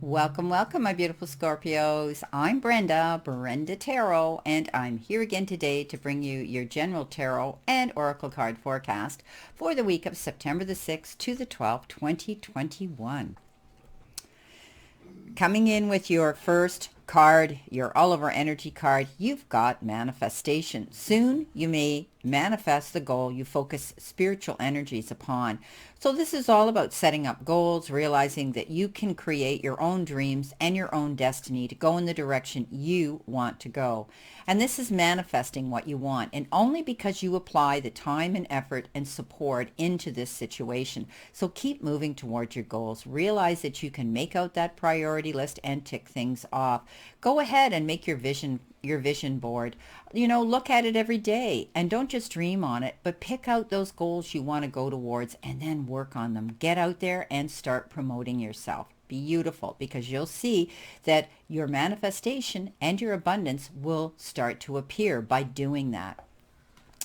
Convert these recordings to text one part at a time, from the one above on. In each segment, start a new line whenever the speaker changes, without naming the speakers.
Welcome, welcome, my beautiful Scorpios. I'm Brenda Tarot, and I'm here again today to bring you your general tarot and oracle card forecast for the week of September the 6th to the 12th, 2021. Coming in with your first card, your Oliver energy card, you've got manifestation. Soon you may manifest the goal you focus spiritual energies upon. So this is all about setting up goals, realizing that you can create your own dreams and your own destiny to go in the direction you want to go. And this is manifesting what you want, and only because you apply the time and effort and support into this situation. So keep moving towards your goals. Realize that you can make out that priority list and tick things off. Go ahead and make your vision board. Look at it every day, and don't just dream on it, but pick out those goals you want to go towards and then work on them. Get out there and start promoting yourself. Beautiful, because you'll see that your manifestation and your abundance will start to appear by doing that.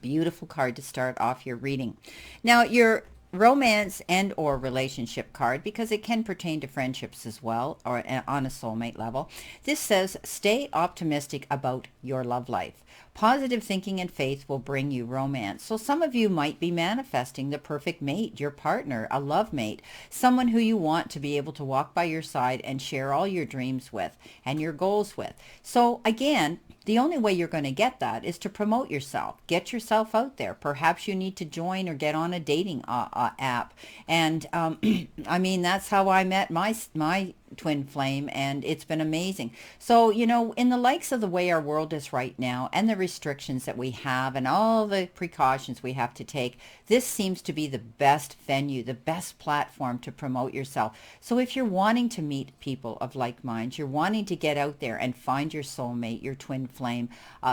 Beautiful card to start off your reading. Now, your romance and or relationship card, because it can pertain to friendships as well, or on a soulmate level. This says, stay optimistic about your love life. Positive thinking and faith will bring you romance. So some of you might be manifesting the perfect mate, your partner, a love mate, someone who you want to be able to walk by your side and share all your dreams with and your goals with. So again, the only way you're going to get that is to promote yourself. Get yourself out there. Perhaps you need to join or get on a dating app. And I mean, that's how I met my twin flame, and it's been amazing. So, in the likes of the way our world is right now and the restrictions that we have and all the precautions we have to take, this seems to be the best venue, the best platform to promote yourself. So if you're wanting to meet people of like minds, you're wanting to get out there and find your soulmate, your twin flame,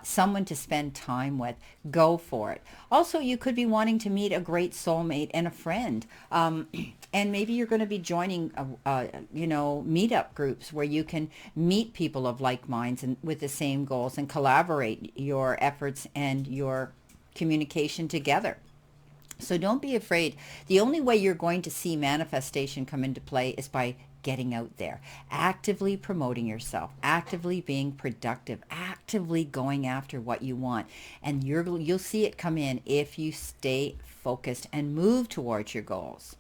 someone to spend time with, go for it. Also, you could be wanting to meet a great soulmate and a friend. And maybe you're going to be joining, meetup groups where you can meet people of like minds and with the same goals and collaborate your efforts and your communication together. So don't be afraid. The only way you're going to see manifestation come into play is by getting out there, actively promoting yourself, actively being productive, actively going after what you want. And you'll see it come in if you stay focused and move towards your goals.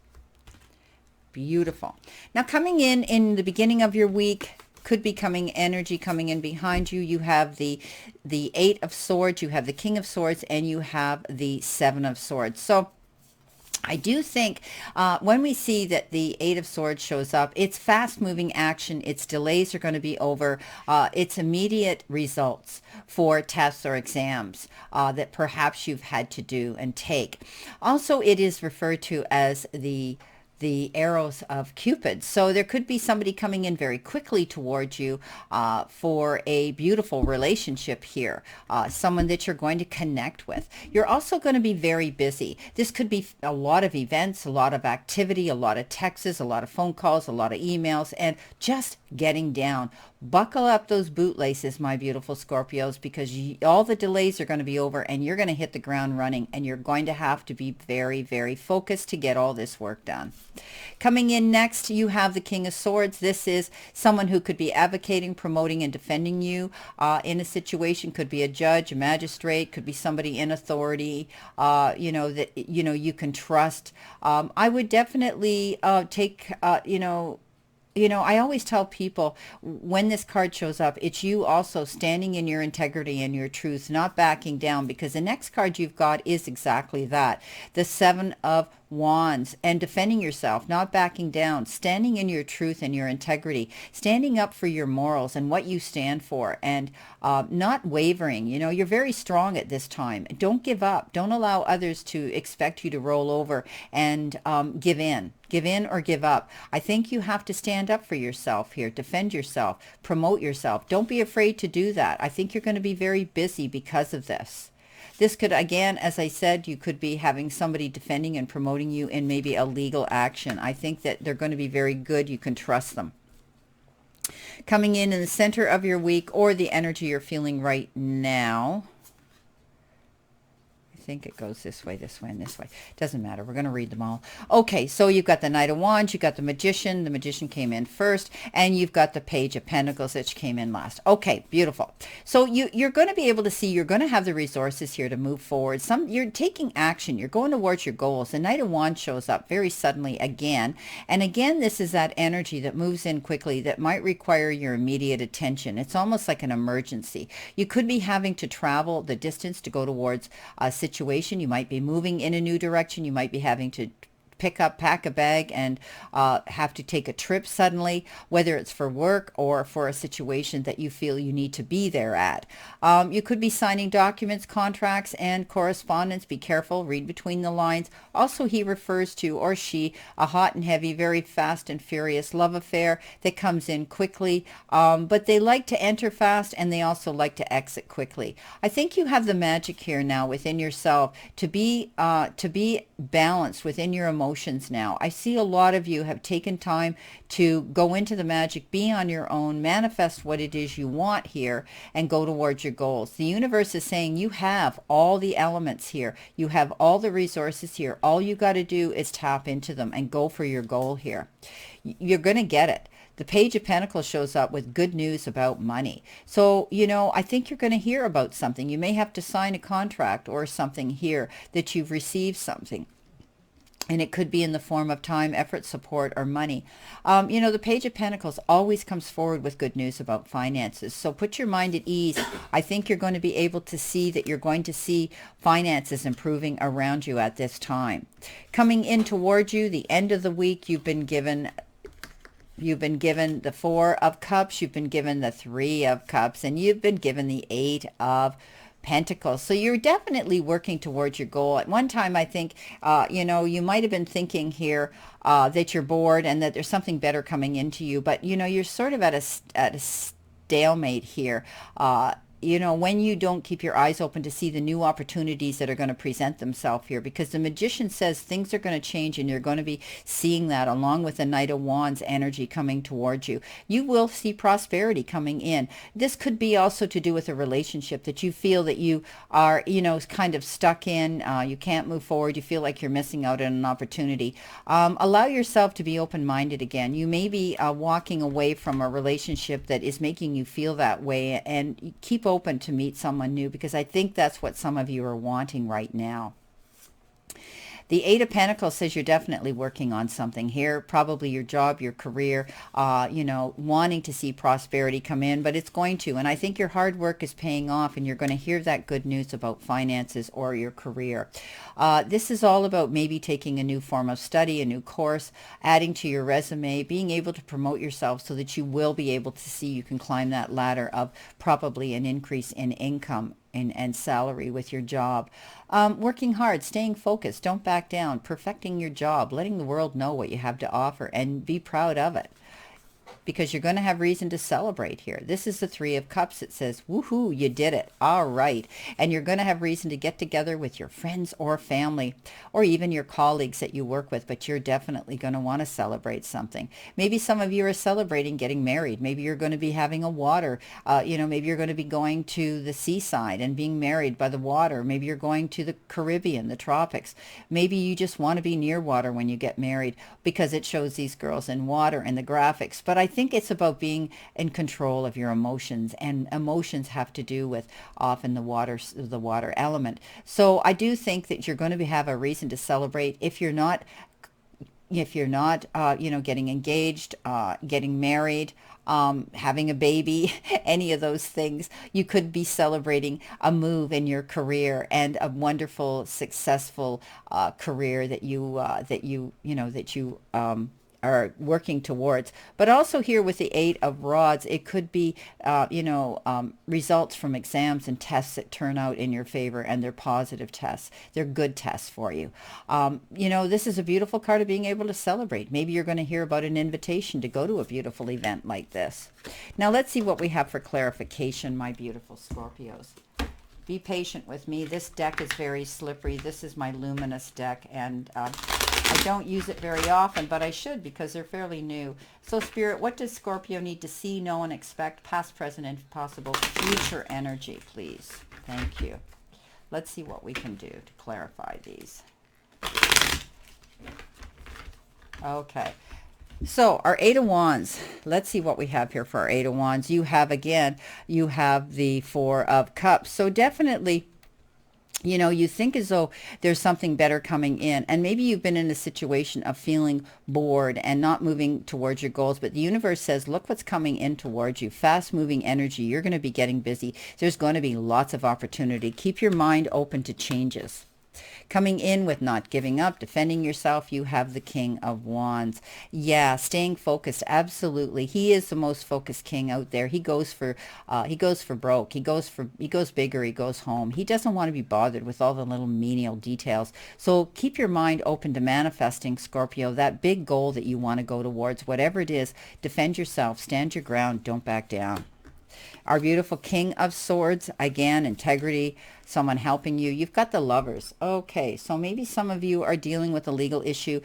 Beautiful. Now, coming in the beginning of your week, could be energy coming in behind you. You have the Eight of Swords, you have the King of Swords, and you have the Seven of Swords. So I do think when we see that the Eight of Swords shows up, it's fast-moving action. Its delays are going to be over. It's immediate results for tests or exams that perhaps you've had to do and take. Also, it is referred to as the arrows of Cupid. So there could be somebody coming in very quickly towards you for a beautiful relationship here, someone that you're going to connect with. You're also going to be very busy. This could be a lot of events, a lot of activity, a lot of texts, a lot of phone calls, a lot of emails, and just getting down. Buckle up those bootlaces, my beautiful Scorpios, because all the delays are going to be over and you're going to hit the ground running, and you're going to have to be very, very focused to get all this work done. Coming in next, you have the King of Swords. This is someone who could be advocating, promoting, and defending you in a situation. Could be a judge, a magistrate, could be somebody in authority, that you can trust. I would definitely take, I always tell people when this card shows up, it's you also standing in your integrity and your truth, not backing down, because the next card you've got is exactly that. The Seven of Wands, and defending yourself, not backing down, standing in your truth and your integrity, standing up for your morals and what you stand for, and not wavering. You're very strong at this time. Don't give up. Don't allow others to expect you to roll over and give in. Give in or give up. I think you have to stand up for yourself here, defend yourself, promote yourself. Don't be afraid to do that. I think you're going to be very busy because of this. This could, again, as I said, you could be having somebody defending and promoting you in maybe a legal action. I think that they're going to be very good. You can trust them. Coming in the center of your week, or the energy you're feeling right now, I think it goes this way, and this way. Doesn't matter. We're going to read them all. Okay, so you've got the Knight of Wands, you've got the Magician. The Magician came in first, and you've got the Page of Pentacles, which came in last. Okay, beautiful. So you're going to be able to see, you're going to have the resources here to move forward. You're taking action. You're going towards your goals. The Knight of Wands shows up very suddenly again. And again, this is that energy that moves in quickly that might require your immediate attention. It's almost like an emergency. You could be having to travel the distance to go towards a situation. You might be moving in a new direction. You might be having to pack a bag and have to take a trip suddenly, whether it's for work or for a situation that you feel you need to be there at. You could be signing documents, contracts, and correspondence. Be careful, read between the lines. Also, he refers to, or she, a hot and heavy, very fast and furious love affair that comes in quickly, but they like to enter fast and they also like to exit quickly. I think you have the magic here now within yourself to be balanced within your emotions now. I see a lot of you have taken time to go into the magic, be on your own, manifest what it is you want here, and go towards your goals. The universe is saying you have all the elements here. You have all the resources here. All you got to do is tap into them and go for your goal here. You're going to get it. The Page of Pentacles shows up with good news about money. So, I think you're going to hear about something. You may have to sign a contract or something here that you've received something. And it could be in the form of time, effort, support, or money. The Page of Pentacles always comes forward with good news about finances. So put your mind at ease. I think you're going to be able to see that you're going to see finances improving around you at this time. Coming in towards you, the end of the week, you've been given the Four of Cups, you've been given the Three of Cups, and you've been given the Eight of Pentacles. So you're definitely working towards your goal. At one time, I think, you might have been thinking here that you're bored and that there's something better coming into you, but, you're sort of at a stalemate here. When you don't keep your eyes open to see the new opportunities that are going to present themselves here, because the Magician says things are going to change and you're going to be seeing that along with the Knight of Wands energy coming towards you. You will see prosperity coming in. This could be also to do with a relationship that you feel that you are, kind of stuck in. You can't move forward. You feel like you're missing out on an opportunity. Allow yourself to be open-minded again. You may be walking away from a relationship that is making you feel that way, and keep open to meet someone new, because I think that's what some of you are wanting right now. The Eight of Pentacles says you're definitely working on something here, probably your job, your career, wanting to see prosperity come in, but it's going to. And I think your hard work is paying off, and you're going to hear that good news about finances or your career. This is all about maybe taking a new form of study, a new course, adding to your resume, being able to promote yourself so that you will be able to see you can climb that ladder of probably an increase in income and salary with your job. Working hard, staying focused, don't back down, perfecting your job, letting the world know what you have to offer, and be proud of it, because you're going to have reason to celebrate here. This is the Three of Cups. It says, woohoo, you did it. All right. And you're going to have reason to get together with your friends or family, or even your colleagues that you work with, but you're definitely going to want to celebrate something. Maybe some of you are celebrating getting married. Maybe you're going to be having a water, maybe you're going to be going to the seaside and being married by the water. Maybe you're going to the Caribbean, the tropics. Maybe you just want to be near water when you get married, because it shows these girls in water and the graphics. But I think it's about being in control of your emotions, and emotions have to do with often the water element. So I do think that you're going to have a reason to celebrate. If you're not getting engaged, getting married, having a baby, any of those things, you could be celebrating a move in your career and a wonderful, successful career that you are working towards. But also here with the Eight of Rods, it could be, results from exams and tests that turn out in your favor, and they're positive tests. They're good tests for you. This is a beautiful card of being able to celebrate. Maybe you're going to hear about an invitation to go to a beautiful event like this. Now let's see what we have for clarification, my beautiful Scorpios. Be patient with me. This deck is very slippery. This is my luminous deck, and I don't use it very often, but I should, because they're fairly new. So Spirit, what does Scorpio need to see, know, and expect, past, present, and if possible, future energy, please? Thank you. Let's see what we can do to clarify these. Okay. So our Eight of Wands, let's see what we have here for our Eight of Wands. You have, again, you have the Four of Cups. So definitely, you know, you think as though there's something better coming in, and maybe you've been in a situation of feeling bored and not moving towards your goals, but the universe says, look what's coming in towards you. Fast moving energy. You're going to be getting busy. There's going to be lots of opportunity. Keep your mind open to changes. Coming in with not giving up, defending yourself, you have the King of Wands. Yeah, staying focused. Absolutely. He is the most focused king out there. He goes for broke. He goes bigger. He goes home. He doesn't want to be bothered with all the little menial details. So keep your mind open to manifesting, Scorpio, that big goal that you want to go towards. Whatever it is, defend yourself, stand your ground, don't back down. Our beautiful King of Swords, again, integrity, someone helping you. You've got the Lovers. Okay, so maybe some of you are dealing with a legal issue,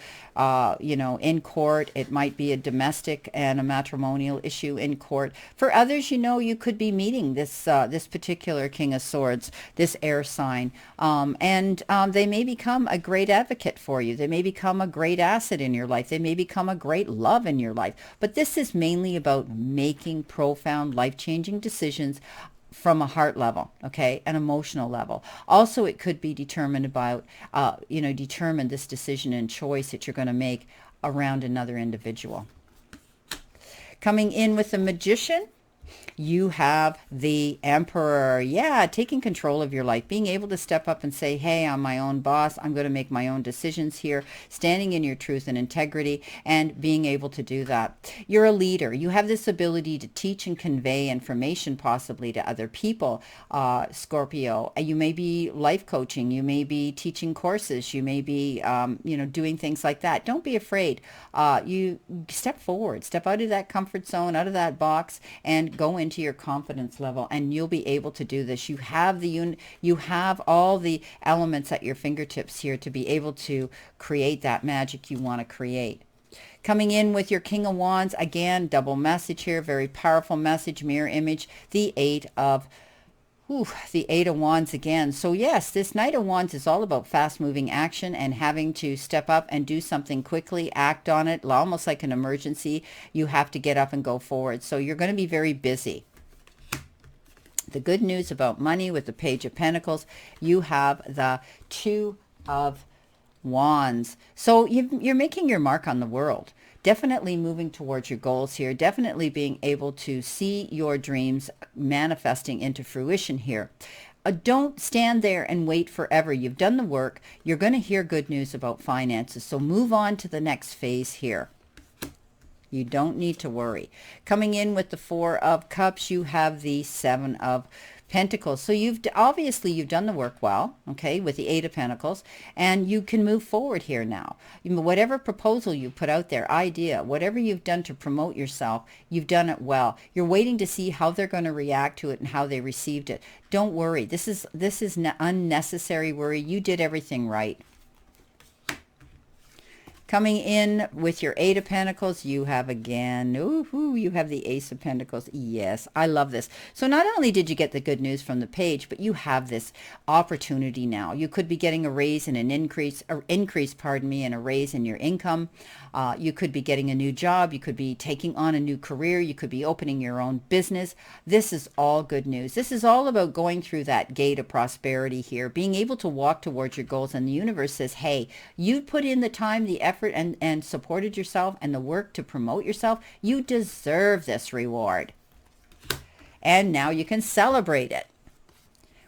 you know, in court. It might be a domestic and a matrimonial issue in court. For others, you know, you could be meeting this this particular King of Swords, this air sign, and they may become a great advocate for you. They may become a great asset in your life. They may become a great love in your life. But this is mainly about making profound, life-changing decisions from a heart level, okay, an emotional level. Also, it could be determined about, you know, determine this decision and choice that you're going to make around another individual. Coming in with the Magician, you have the Emperor. Yeah, taking control of your life, being able to step up and say, hey, I'm my own boss. I'm going to make my own decisions here, standing in your truth and integrity, and being able to do that. You're a leader. You have this ability to teach and convey information possibly to other people, Scorpio. You may be life coaching. You may be teaching courses. You may be, you know, doing things like that. Don't be afraid. You step forward, step out of that comfort zone, out of that box, and go into your confidence level, and you'll be able to do this. You have you have all the elements at your fingertips here to be able to create that magic you want to create. Coming in with your King of Wands, again, double message here, very powerful message, mirror image, the Eight of Wands again. So yes, this Knight of Wands is all about fast-moving action and having to step up and do something quickly, act on it, almost like an emergency. You have to get up and go forward. So you're going to be very busy. The good news about money with the Page of Pentacles, you have the Two of Wands. So you're making your mark on the world. Definitely moving towards your goals here. Definitely being able to see your dreams manifesting into fruition here. Don't stand there and wait forever. You've done the work. You're going to hear good news about finances. So move on to the next phase here. You don't need to worry. Coming in with the Four of Cups, you have the Seven of Pentacles. So you've done the work well, okay, with the Eight of Pentacles, and you can move forward here now. Whatever proposal you put out there, idea, whatever you've done to promote yourself, you've done it well. You're waiting to see how they're going to react to it and how they received it. Don't worry. This is unnecessary worry. You did everything right. Coming in with your Eight of Pentacles, you have again, you have the Ace of Pentacles. Yes, I love this. So not only did you get the good news from the page, but you have this opportunity now. You could be getting a raise and an increase, and a raise in your income. You could be getting a new job. You could be taking on a new career. You could be opening your own business. This is all good news. This is all about going through that gate of prosperity here, being able to walk towards your goals. And the universe says, hey, you put in the time, the effort, and supported yourself and the work to promote yourself. You deserve this reward. And now you can celebrate it.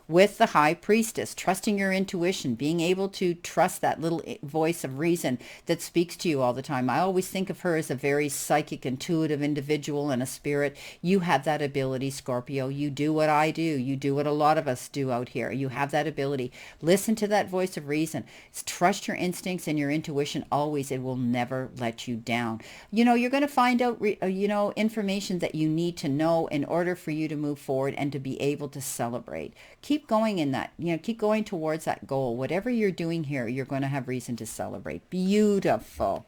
With the High Priestess, trusting your intuition, being able to trust that little voice of reason that speaks to you all the time. I always think of her as a very psychic, intuitive individual and a spirit. You have that ability, Scorpio. You do what I do. You do what a lot of us do out here. You have that ability. Listen to that voice of reason. Trust your instincts and your intuition always. It will never let you down. You know, you're going to find out, information that you need to know in order for you to move forward and to be able to celebrate. Keep going in that, keep going towards that goal. Whatever you're doing here, you're going to have reason to celebrate. Beautiful.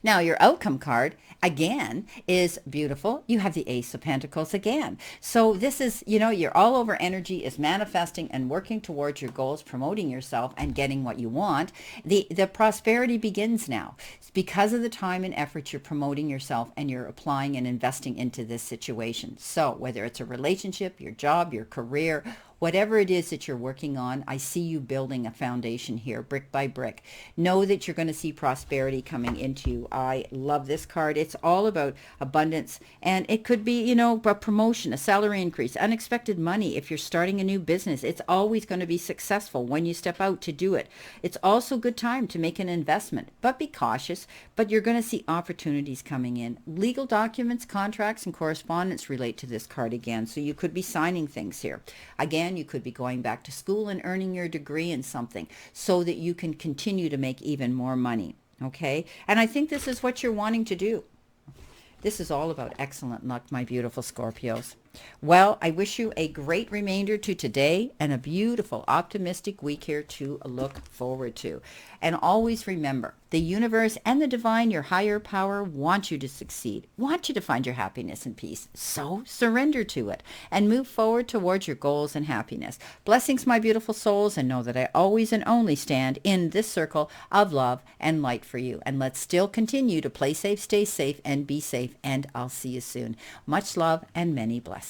Now, your outcome card, again, is beautiful. You have the Ace of Pentacles again. So this is, your all over energy is manifesting and working towards your goals, promoting yourself and getting what you want. The prosperity begins now. It's because of the time and effort you're promoting yourself and you're applying and investing into this situation. So whether it's a relationship, your job, your career, whatever it is that you're working on, I see you building a foundation here, brick by brick. Know that you're going to see prosperity coming into you. I love this card. It's all about abundance, and it could be, a promotion, a salary increase, unexpected money. If you're starting a new business, it's always going to be successful when you step out to do it. It's also a good time to make an investment, but be cautious. But you're going to see opportunities coming in. Legal documents, contracts, and correspondence relate to this card again, so you could be signing things here. Again, you could be going back to school and earning your degree in something so that you can continue to make even more money. Okay? And I think this is what you're wanting to do. This is all about excellent luck, my beautiful Scorpios. Well, I wish you a great remainder to today and a beautiful, optimistic week here to look forward to. And always remember, the universe and the divine, your higher power, want you to succeed, want you to find your happiness and peace. So surrender to it and move forward towards your goals and happiness. Blessings, my beautiful souls, and know that I always and only stand in this circle of love and light for you. And let's still continue to play safe, stay safe, and be safe. And I'll see you soon. Much love and many blessings.